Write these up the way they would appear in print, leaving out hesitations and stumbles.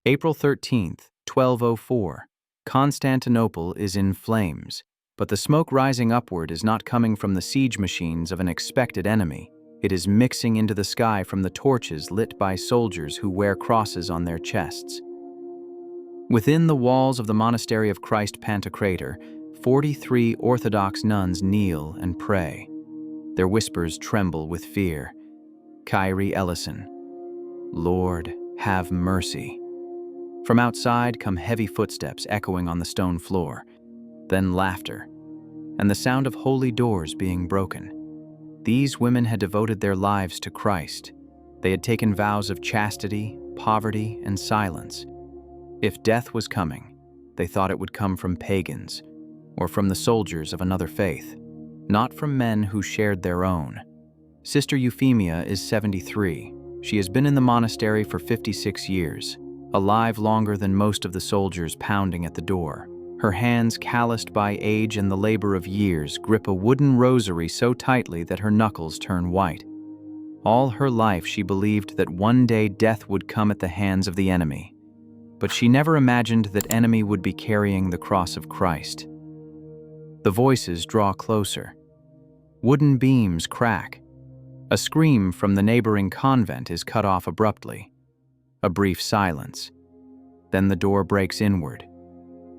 April 13th, 1204. Constantinople is in flames, but the smoke rising upward is not coming from the siege machines of an expected enemy. It is mixing into the sky from the torches lit by soldiers who wear crosses on their chests. Within the walls of the monastery of Christ Pantokrator, 43 Orthodox nuns kneel and pray. Their whispers tremble with fear. Kyrie Ellison, Lord, have mercy. From outside come heavy footsteps echoing on the stone floor, then laughter, and the sound of holy doors being broken. These women had devoted their lives to Christ. They had taken vows of chastity, poverty, and silence. If death was coming, they thought it would come from pagans or from the soldiers of another faith, not from men who shared their own. Sister Euphemia is 73. She has been in the monastery for 56 years, alive longer than most of the soldiers pounding at the door. Her hands, calloused by age and the labor of years, grip a wooden rosary so tightly that her knuckles turn white. All her life she believed that one day death would come at the hands of the enemy, but she never imagined that enemy would be carrying the cross of Christ. The voices draw closer. Wooden beams crack. A scream from the neighboring convent is cut off abruptly. A brief silence. Then the door breaks inward.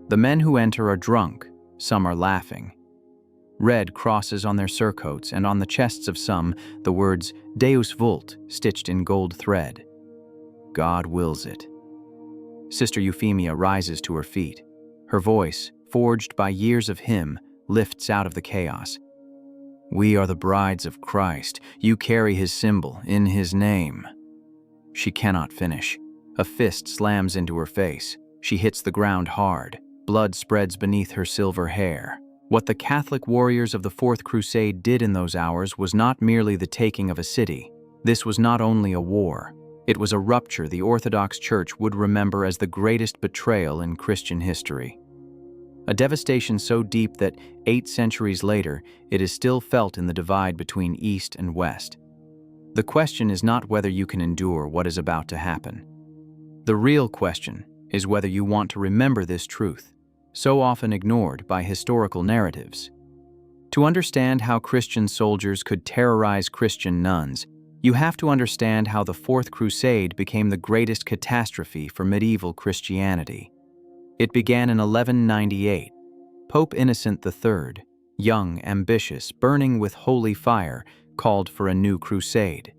The men who enter are drunk, some are laughing. Red crosses on their surcoats, and on the chests of some, the words Deus vult stitched in gold thread. God wills it. Sister Euphemia rises to her feet. Her voice, forged by years of hymn, lifts out of the chaos. We are the brides of Christ. You carry his symbol in his name. She cannot finish. A fist slams into her face. She hits the ground hard. Blood spreads beneath her silver hair. What the Catholic warriors of the Fourth Crusade did in those hours was not merely the taking of a city. This was not only a war. It was a rupture the Orthodox Church would remember as the greatest betrayal in Christian history. A devastation so deep that 8 centuries later, it is still felt in the divide between East and West. The question is not whether you can endure what is about to happen. The real question is whether you want to remember this truth, so often ignored by historical narratives. To understand how Christian soldiers could terrorize Christian nuns, you have to understand how the Fourth Crusade became the greatest catastrophe for medieval Christianity. It began in 1198. Pope Innocent III, young, ambitious, burning with holy fire, called for a new crusade.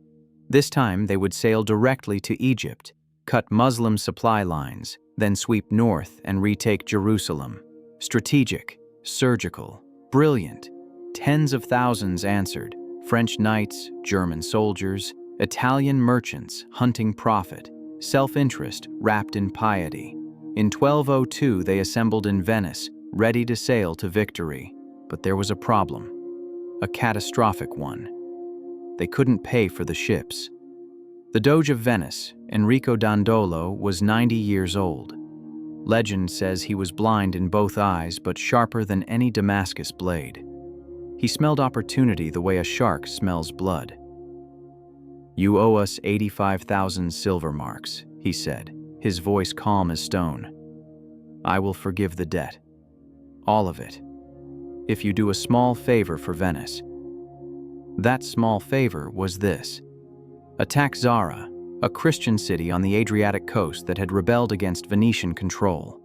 This time they would sail directly to Egypt, cut Muslim supply lines, then sweep north and retake Jerusalem. Strategic, surgical, brilliant. Tens of thousands answered. French knights, German soldiers, Italian merchants hunting profit, self-interest wrapped in piety. In 1202 they assembled in Venice, ready to sail to victory. But there was a problem, a catastrophic one. They couldn't pay for the ships. The Doge of Venice, Enrico Dandolo, was 90 years old. Legend says he was blind in both eyes but sharper than any Damascus blade. He smelled opportunity the way a shark smells blood. You owe us 85,000 silver marks, he said, his voice calm as stone. I will forgive the debt. All of it. If you do a small favor for Venice. That small favor was this. Attack Zara, a Christian city on the Adriatic coast that had rebelled against Venetian control.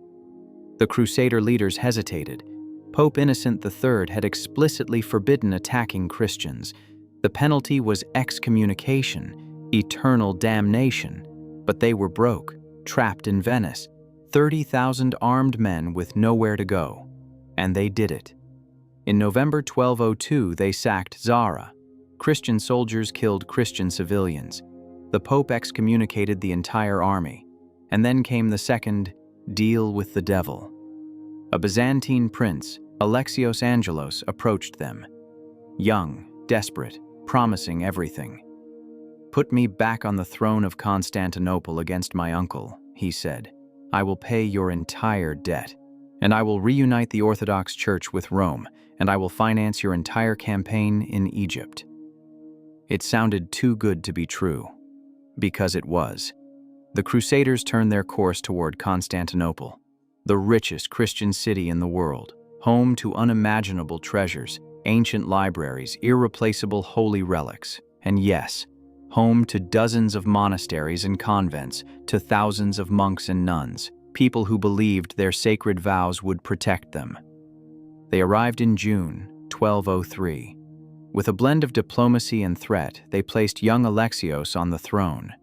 The Crusader leaders hesitated. Pope Innocent III had explicitly forbidden attacking Christians. The penalty was excommunication, eternal damnation. But they were broke, trapped in Venice, 30,000 armed men with nowhere to go. And they did it. In November 1202, they sacked Zara. Christian soldiers killed Christian civilians. The Pope excommunicated the entire army. And then came the second deal with the devil. A Byzantine prince, Alexios Angelos, approached them. Young, desperate, promising everything. Put me back on the throne of Constantinople against my uncle, he said. I will pay your entire debt. And I will reunite the Orthodox Church with Rome, and I will finance your entire campaign in Egypt. It sounded too good to be true. Because it was. The Crusaders turned their course toward Constantinople, the richest Christian city in the world, home to unimaginable treasures, ancient libraries, irreplaceable holy relics, and yes, home to dozens of monasteries and convents, to thousands of monks and nuns, people who believed their sacred vows would protect them. They arrived in June 1203. With a blend of diplomacy and threat, they placed young Alexios on the throne.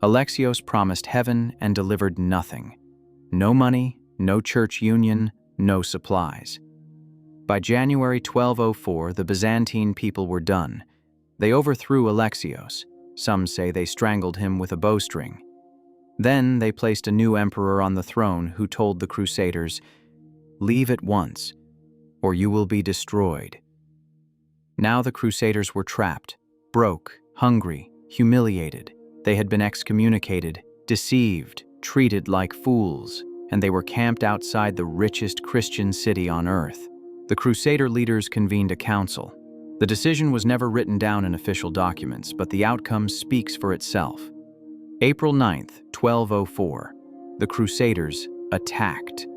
Alexios promised heaven and delivered nothing. No money, no church union, no supplies. By January 1204, the Byzantine people were done. They overthrew Alexios. Some say they strangled him with a bowstring. Then they placed a new emperor on the throne who told the Crusaders, "Leave at once, or you will be destroyed." Now the Crusaders were trapped, broke, hungry, humiliated. They had been excommunicated, deceived, treated like fools, and they were camped outside the richest Christian city on earth. The Crusader leaders convened a council. The decision was never written down in official documents, but the outcome speaks for itself. April 9th, 1204, the Crusaders attacked.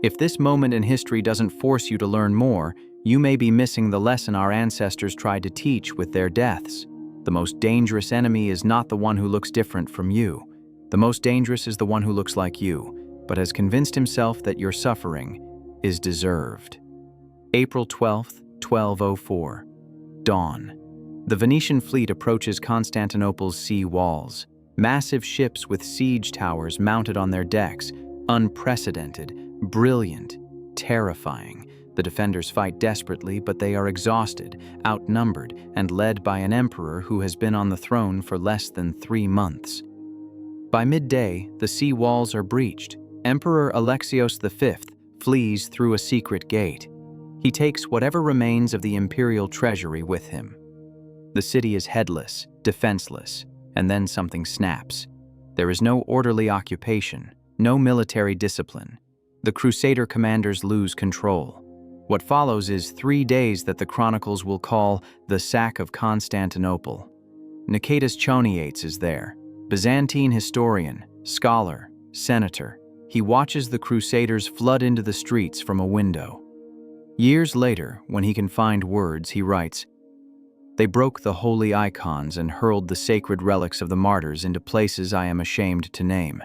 If this moment in history doesn't force you to learn more, you may be missing the lesson our ancestors tried to teach with their deaths. The most dangerous enemy is not the one who looks different from you. The most dangerous is the one who looks like you, but has convinced himself that your suffering is deserved. April 12th, 1204. Dawn. The Venetian fleet approaches Constantinople's sea walls. Massive ships with siege towers mounted on their decks. Unprecedented, brilliant, terrifying. The defenders fight desperately, but they are exhausted, outnumbered, and led by an emperor who has been on the throne for less than 3 months. By midday, the sea walls are breached. Emperor Alexios V flees through a secret gate. He takes whatever remains of the imperial treasury with him. The city is headless, defenseless, and then something snaps. There is no orderly occupation, no military discipline. The Crusader commanders lose control. What follows is 3 days that the chronicles will call the Sack of Constantinople. Nicetas Choniates is there, Byzantine historian, scholar, senator. He watches the Crusaders flood into the streets from a window. Years later, when he can find words, he writes, "They broke the holy icons and hurled the sacred relics of the martyrs into places I am ashamed to name.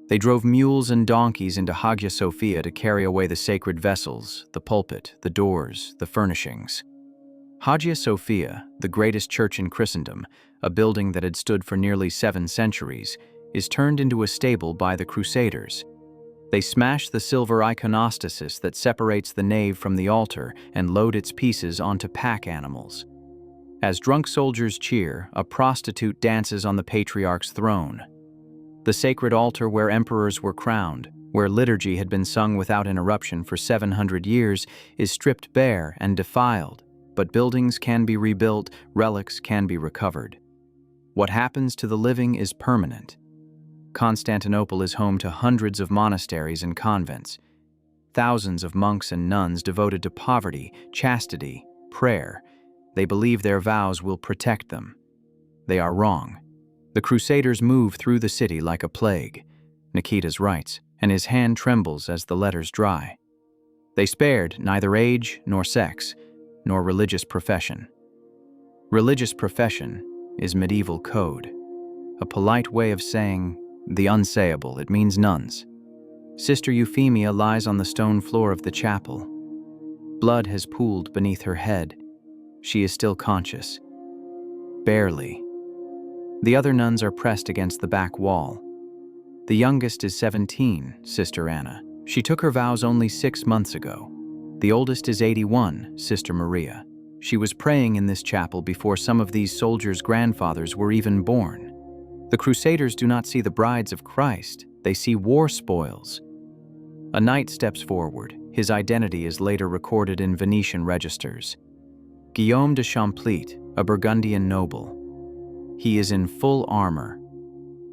They drove mules and donkeys into Hagia Sophia to carry away the sacred vessels, the pulpit, the doors, the furnishings." Hagia Sophia, the greatest church in Christendom, a building that had stood for nearly 7 centuries, is turned into a stable by the Crusaders. They smash the silver iconostasis that separates the nave from the altar and load its pieces onto pack animals. As drunk soldiers cheer, a prostitute dances on the patriarch's throne. The sacred altar where emperors were crowned, where liturgy had been sung without interruption for 700 years, is stripped bare and defiled, but buildings can be rebuilt, relics can be recovered. What happens to the living is permanent. Constantinople is home to hundreds of monasteries and convents, thousands of monks and nuns devoted to poverty, chastity, prayer. They believe their vows will protect them. They are wrong. The Crusaders move through the city like a plague, Nicetas writes, and his hand trembles as the letters dry. They spared neither age nor sex, nor religious profession. Religious profession is medieval code, a polite way of saying the unsayable. It means nuns. Sister Euphemia lies on the stone floor of the chapel. Blood has pooled beneath her head. She is still conscious. Barely. The other nuns are pressed against the back wall. The youngest is 17, Sister Anna. She took her vows only 6 months ago. The oldest is 81, Sister Maria. She was praying in this chapel before some of these soldiers' grandfathers were even born. The Crusaders do not see the brides of Christ, they see war spoils. A knight steps forward. His identity is later recorded in Venetian registers. Guillaume de Champlitte, a Burgundian noble. He is in full armor.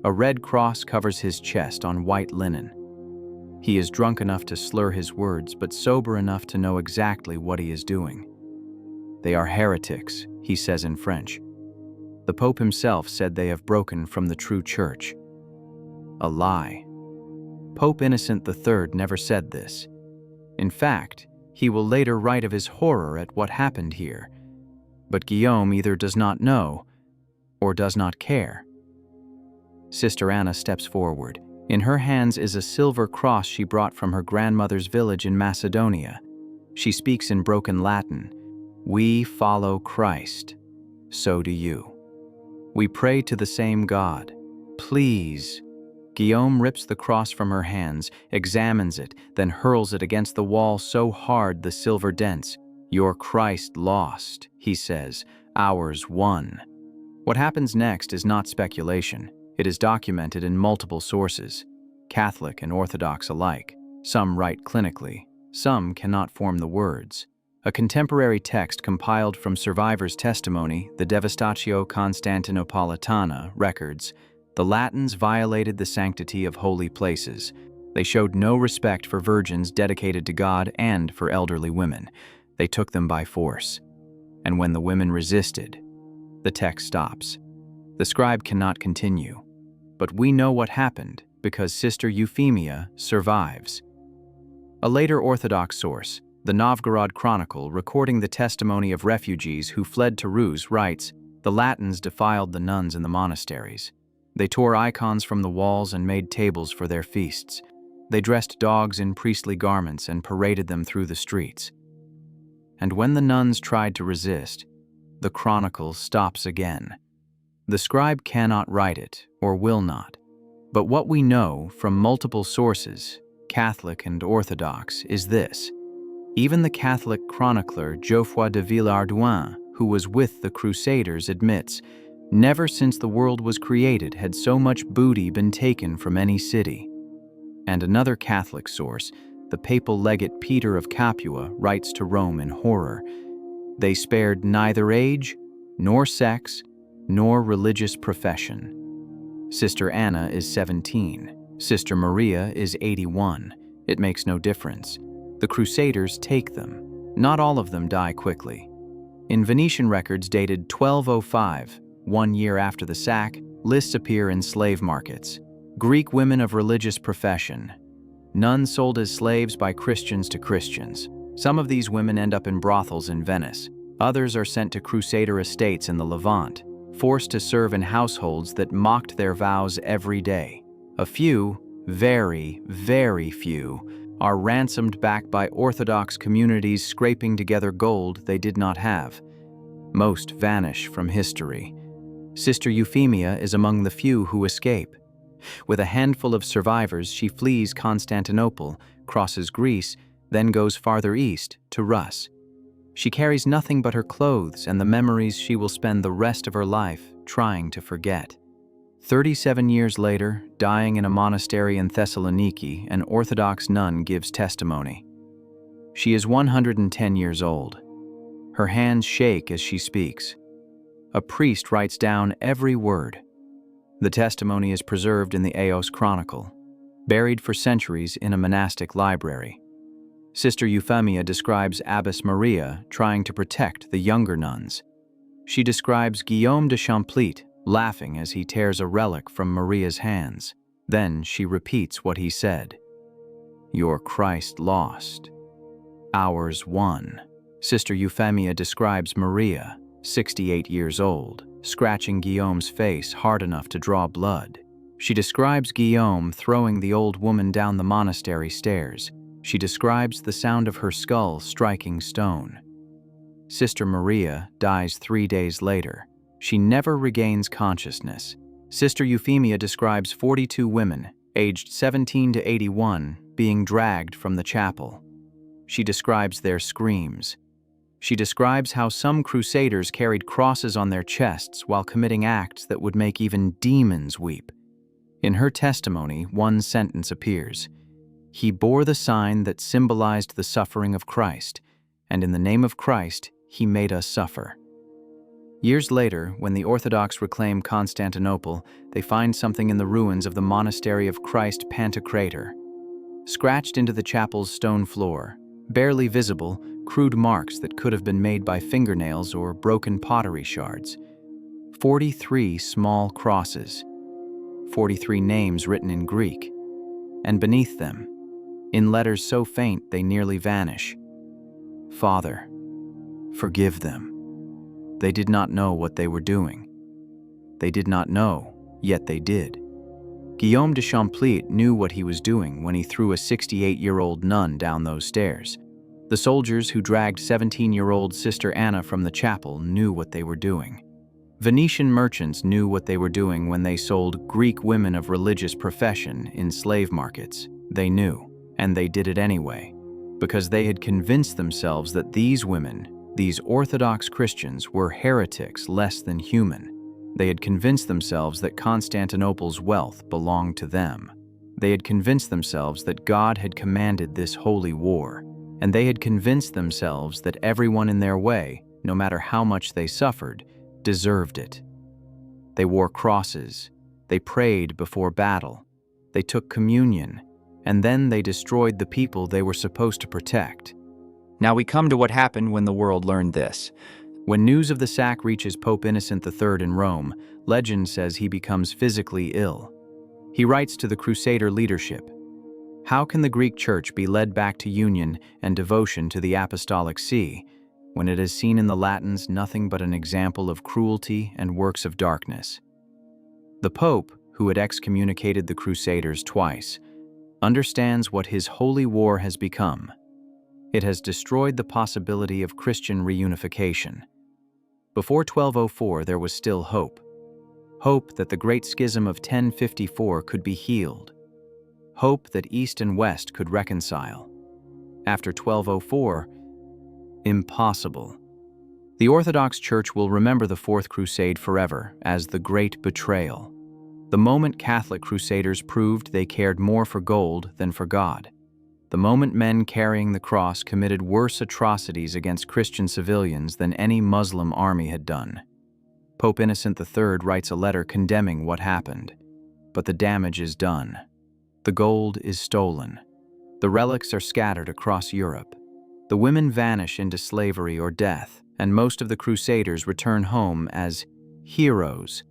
A red cross covers his chest on white linen. He is drunk enough to slur his words, but sober enough to know exactly what he is doing. "They are heretics," he says in French. The Pope himself said they have broken from the true church. A lie. Pope Innocent III never said this. In fact, he will later write of his horror at what happened here. But Guillaume either does not know or does not care. Sister Anna steps forward. In her hands is a silver cross she brought from her grandmother's village in Macedonia. She speaks in broken Latin. We follow Christ. So do you. We pray to the same God. Please. Guillaume rips the cross from her hands, examines it, then hurls it against the wall so hard the silver dents. Your Christ lost, he says. Ours won. What happens next is not speculation. It is documented in multiple sources, Catholic and Orthodox alike. Some write clinically, some cannot form the words. A contemporary text compiled from survivors' testimony, the Devastatio Constantinopolitana, records, the Latins violated the sanctity of holy places. They showed no respect for virgins dedicated to God and for elderly women. They took them by force. And when the women resisted, the text stops. The scribe cannot continue. But we know what happened because Sister Euphemia survives. A later Orthodox source, the Novgorod Chronicle, recording the testimony of refugees who fled to Rus, writes, the Latins defiled the nuns in the monasteries. They tore icons from the walls and made tables for their feasts. They dressed dogs in priestly garments and paraded them through the streets. And when the nuns tried to resist, the chronicle stops again. The scribe cannot write it, or will not. But what we know from multiple sources, Catholic and Orthodox, is this. Even the Catholic chronicler Geoffroy de Villehardouin, who was with the Crusaders, admits, never since the world was created had so much booty been taken from any city. And another Catholic source, the papal legate Peter of Capua, writes to Rome in horror, they spared neither age, nor sex, nor religious profession. Sister Anna is 17. Sister Maria is 81. It makes no difference. The Crusaders take them. Not all of them die quickly. In Venetian records dated 1205, 1 year after the sack, lists appear in slave markets. Greek women of religious profession. Nuns sold as slaves by Christians to Christians. Some of these women end up in brothels in Venice. Others are sent to Crusader estates in the Levant, forced to serve in households that mocked their vows every day. A few, very, very few, are ransomed back by Orthodox communities scraping together gold they did not have. Most vanish from history. Sister Euphemia is among the few who escape. With a handful of survivors, she flees Constantinople, crosses Greece, then goes farther east to Rus. She carries nothing but her clothes and the memories she will spend the rest of her life trying to forget. 37 years later, dying in a monastery in Thessaloniki, an Orthodox nun gives testimony. She is 110 years old. Her hands shake as she speaks. A priest writes down every word. The testimony is preserved in the Eos Chronicle, buried for centuries in a monastic library. Sister Euphemia describes Abbess Maria trying to protect the younger nuns. She describes Guillaume de Champlitte laughing as he tears a relic from Maria's hands. Then she repeats what he said. Your Christ lost. Ours won. Sister Euphemia describes Maria, 68 years old, scratching Guillaume's face hard enough to draw blood. She describes Guillaume throwing the old woman down the monastery stairs. She describes the sound of her skull striking stone. Sister Maria dies 3 days later. She never regains consciousness. Sister Euphemia describes 42 women, aged 17 to 81, being dragged from the chapel. She describes their screams. She describes how some Crusaders carried crosses on their chests while committing acts that would make even demons weep. In her testimony, one sentence appears. He bore the sign that symbolized the suffering of Christ, and in the name of Christ, he made us suffer. Years later, when the Orthodox reclaim Constantinople, they find something in the ruins of the monastery of Christ Pantokrator. Scratched into the chapel's stone floor, barely visible, crude marks that could have been made by fingernails or broken pottery shards. 43 small crosses. 43 names written in Greek. And beneath them, in letters so faint they nearly vanish, "Father, forgive them. They did not know what they were doing." They did not know, yet they did. Guillaume de Champlitte knew what he was doing when he threw a 68-year-old nun down those stairs. The soldiers who dragged 17-year-old Sister Anna from the chapel knew what they were doing. Venetian merchants knew what they were doing when they sold Greek women of religious profession in slave markets. They knew, and they did it anyway, because they had convinced themselves that these women, these Orthodox Christians, were heretics less than human. They had convinced themselves that Constantinople's wealth belonged to them. They had convinced themselves that God had commanded this holy war, and they had convinced themselves that everyone in their way, no matter how much they suffered, deserved it. They wore crosses, they prayed before battle, they took communion, and then they destroyed the people they were supposed to protect. Now we come to what happened when the world learned this. When news of the sack reaches Pope Innocent III in Rome, legend says he becomes physically ill. He writes to the Crusader leadership, "How can the Greek Church be led back to union and devotion to the Apostolic See, when it has seen in the Latins nothing but an example of cruelty and works of darkness?" The Pope, who had excommunicated the Crusaders twice, understands what his holy war has become. It has destroyed the possibility of Christian reunification. Before 1204, there was still hope. Hope that the Great Schism of 1054 could be healed. Hope that East and West could reconcile. After 1204, impossible. The Orthodox Church will remember the Fourth Crusade forever as the Great Betrayal. The moment Catholic crusaders proved they cared more for gold than for God. The moment men carrying the cross committed worse atrocities against Christian civilians than any Muslim army had done. Pope Innocent III writes a letter condemning what happened. But the damage is done. The gold is stolen. The relics are scattered across Europe. The women vanish into slavery or death, and most of the Crusaders return home as heroes.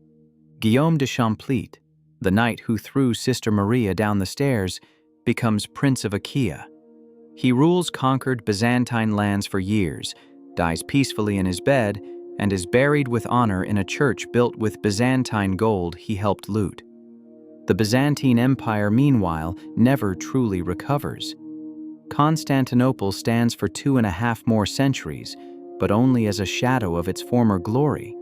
Guillaume de Champlitte, the knight who threw Sister Maria down the stairs, becomes Prince of Achaia. He rules conquered Byzantine lands for years, dies peacefully in his bed, and is buried with honor in a church built with Byzantine gold he helped loot. The Byzantine Empire, meanwhile, never truly recovers. Constantinople stands for 2.5 more centuries, but only as a shadow of its former glory.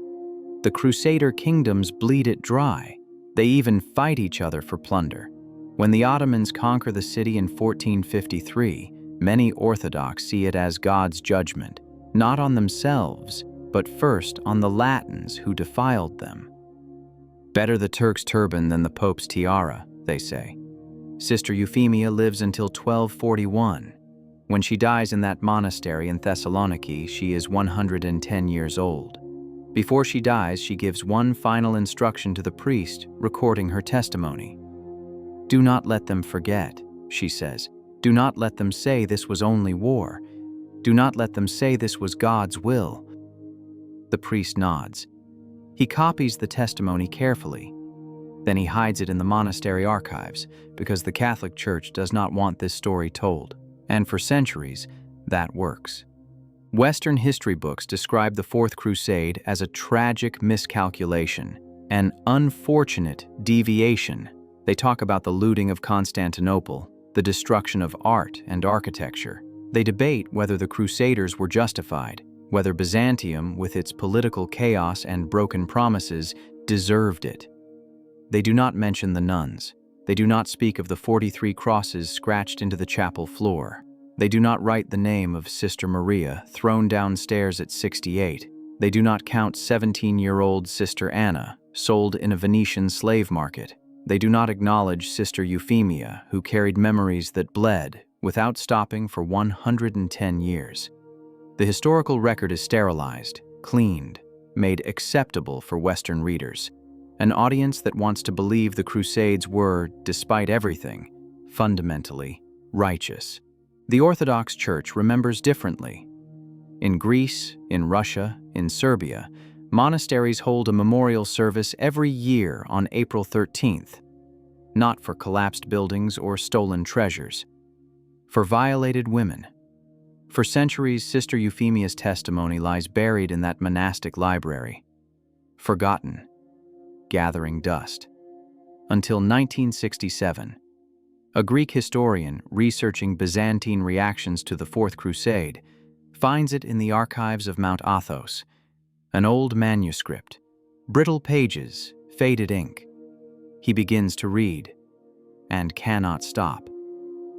The Crusader kingdoms bleed it dry. They even fight each other for plunder. When the Ottomans conquer the city in 1453, many Orthodox see it as God's judgment, not on themselves, but first on the Latins who defiled them. Better the Turk's turban than the Pope's tiara, they say. Sister Euphemia lives until 1241. When she dies in that monastery in Thessaloniki, she is 110 years old. Before she dies, she gives one final instruction to the priest, recording her testimony. "Do not let them forget," she says. "Do not let them say this was only war. Do not let them say this was God's will." The priest nods. He copies the testimony carefully. Then he hides it in the monastery archives, because the Catholic Church does not want this story told. And for centuries, that works. Western history books describe the Fourth Crusade as a tragic miscalculation, an unfortunate deviation. They talk about the looting of Constantinople, the destruction of art and architecture. They debate whether the Crusaders were justified, whether Byzantium, with its political chaos and broken promises, deserved it. They do not mention the nuns. They do not speak of the 43 crosses scratched into the chapel floor. They do not write the name of Sister Maria, thrown downstairs at 68. They do not count 17-year-old Sister Anna, sold in a Venetian slave market. They do not acknowledge Sister Euphemia, who carried memories that bled, without stopping for 110 years. The historical record is sterilized, cleaned, made acceptable for Western readers. An audience that wants to believe the Crusades were, despite everything, fundamentally righteous. The Orthodox Church remembers differently. In Greece, in Russia, in Serbia, monasteries hold a memorial service every year on April 13th. not for collapsed buildings or stolen treasures. For violated women. For centuries, Sister Euphemia's testimony lies buried in that monastic library. Forgotten. Gathering dust. Until 1967. A Greek historian researching Byzantine reactions to the Fourth Crusade finds it in the archives of Mount Athos, an old manuscript, brittle pages, faded ink. He begins to read, and cannot stop.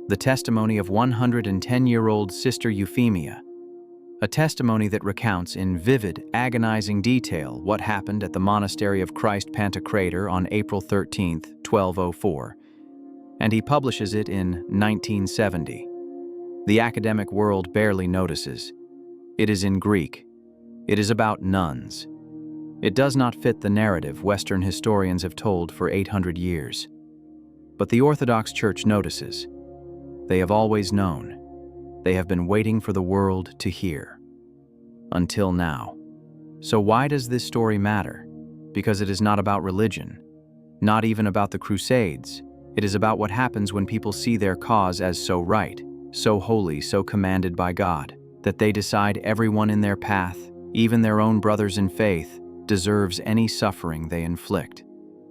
The testimony of 110-year-old Sister Euphemia, a testimony that recounts in vivid, agonizing detail what happened at the monastery of Christ Pantokrator on April 13, 1204, and he publishes it in 1970. The academic world barely notices. It is in Greek. It is about nuns. It does not fit the narrative Western historians have told for 800 years. But the Orthodox Church notices. They have always known. They have been waiting for the world to hear. Until now. So why does this story matter? Because it is not about religion. Not even about the Crusades. It is about what happens when people see their cause as so right, so holy, so commanded by God, that they decide everyone in their path, even their own brothers in faith, deserves any suffering they inflict.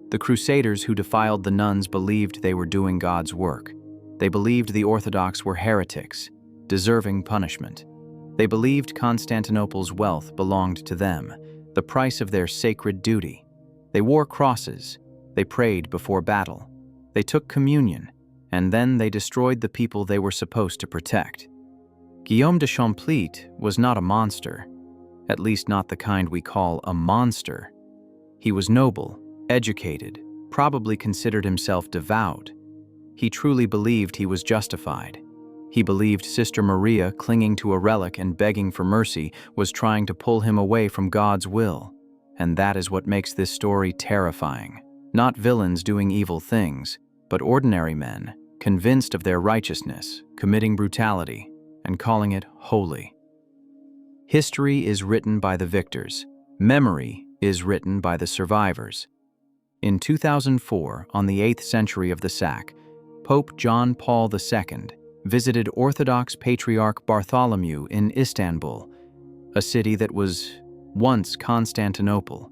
The Crusaders who defiled the nuns believed they were doing God's work. They believed the Orthodox were heretics, deserving punishment. They believed Constantinople's wealth belonged to them, the price of their sacred duty. They wore crosses. They prayed before battle. They took communion, and then they destroyed the people they were supposed to protect. Guillaume de Champlitte was not a monster, at least not the kind we call a monster. He was noble, educated, probably considered himself devout. He truly believed he was justified. He believed Sister Maria, clinging to a relic and begging for mercy, was trying to pull him away from God's will. And that is what makes this story terrifying. Not villains doing evil things, but ordinary men, convinced of their righteousness, committing brutality, and calling it holy. History is written by the victors. Memory is written by the survivors. In 2004, on the 8th century of the sack, Pope John Paul II visited Orthodox Patriarch Bartholomew in Istanbul, a city that was once Constantinople,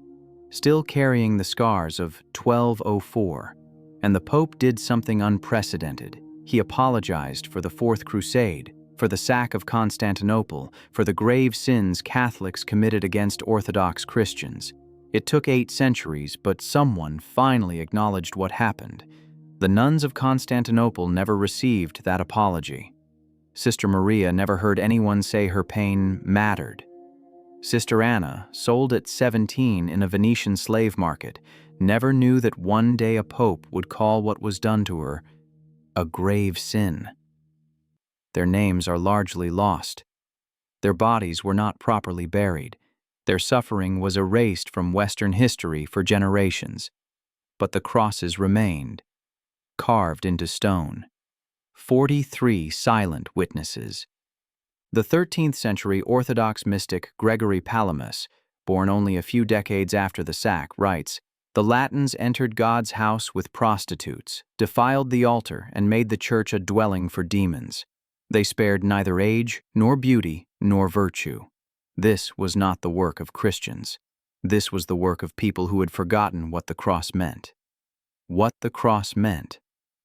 still carrying the scars of 1204. And the Pope did something unprecedented. He apologized for the Fourth Crusade, for the sack of Constantinople, for the grave sins Catholics committed against Orthodox Christians. It took 8 centuries, but someone finally acknowledged what happened. The nuns of Constantinople never received that apology. Sister Maria never heard anyone say her pain mattered. Sister Anna, sold at 17 in a Venetian slave market, never knew that one day a pope would call what was done to her a grave sin. Their names are largely lost. Their bodies were not properly buried. Their suffering was erased from Western history for generations. But the crosses remained, carved into stone. 43 silent witnesses. The 13th century Orthodox mystic Gregory Palamas, born only a few decades after the sack, writes, "The Latins entered God's house with prostitutes, defiled the altar, and made the church a dwelling for demons. They spared neither age, nor beauty, nor virtue. This was not the work of Christians. This was the work of people who had forgotten what the cross meant." What the cross meant?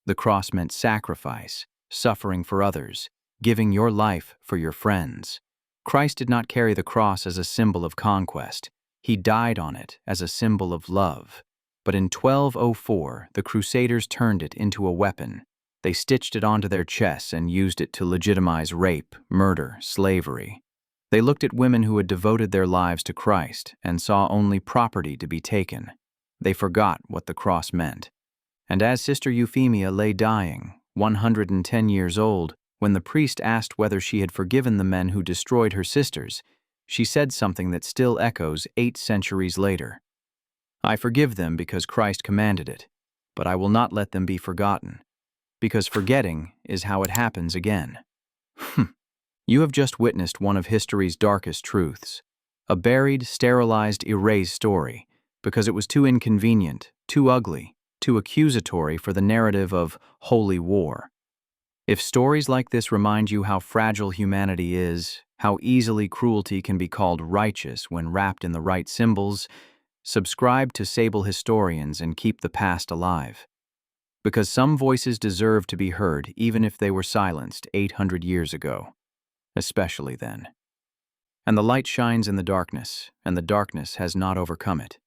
The cross meant sacrifice, suffering for others, giving your life for your friends. Christ did not carry the cross as a symbol of conquest. He died on it as a symbol of love. But in 1204, the Crusaders turned it into a weapon. They stitched it onto their chests and used it to legitimize rape, murder, slavery. They looked at women who had devoted their lives to Christ and saw only property to be taken. They forgot what the cross meant. And as Sister Euphemia lay dying, 110 years old, when the priest asked whether she had forgiven the men who destroyed her sisters, she said something that still echoes 8 centuries later. "I forgive them because Christ commanded it, but I will not let them be forgotten, because forgetting is how it happens again." You have just witnessed one of history's darkest truths, a buried, sterilized, erased story, because it was too inconvenient, too ugly, too accusatory for the narrative of holy war. If stories like this remind you how fragile humanity is, how easily cruelty can be called righteous when wrapped in the right symbols, subscribe to Sable Historians and keep the past alive. Because some voices deserve to be heard even if they were silenced 800 years ago, especially then. And the light shines in the darkness, and the darkness has not overcome it.